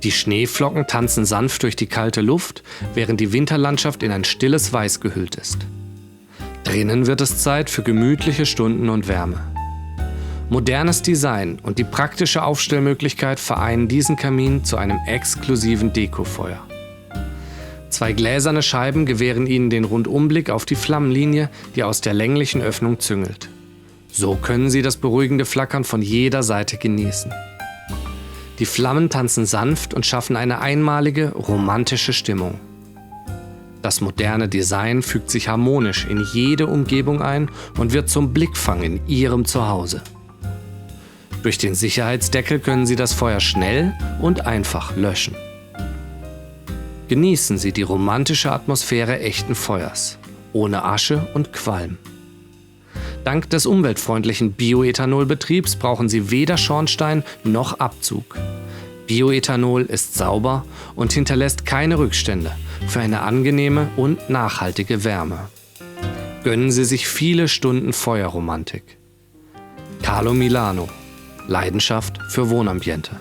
Die Schneeflocken tanzen sanft durch die kalte Luft, während die Winterlandschaft in ein stilles Weiß gehüllt ist. Drinnen wird es Zeit für gemütliche Stunden und Wärme. Modernes Design und die praktische Aufstellmöglichkeit vereinen diesen Kamin zu einem exklusiven Dekofeuer. 2 gläserne Scheiben gewähren Ihnen den Rundumblick auf die Flammenlinie, die aus der länglichen Öffnung züngelt. So können Sie das beruhigende Flackern von jeder Seite genießen. Die Flammen tanzen sanft und schaffen eine einmalige, romantische Stimmung. Das moderne Design fügt sich harmonisch in jede Umgebung ein und wird zum Blickfang in Ihrem Zuhause. Durch den Sicherheitsdeckel können Sie das Feuer schnell und einfach löschen. Genießen Sie die romantische Atmosphäre echten Feuers, ohne Asche und Qualm. Dank des umweltfreundlichen Bioethanolbetriebs brauchen Sie weder Schornstein noch Abzug. Bioethanol ist sauber und hinterlässt keine Rückstände für eine angenehme und nachhaltige Wärme. Gönnen Sie sich viele Stunden Feuerromantik. Carlo Milano. Leidenschaft für Wohnambiente.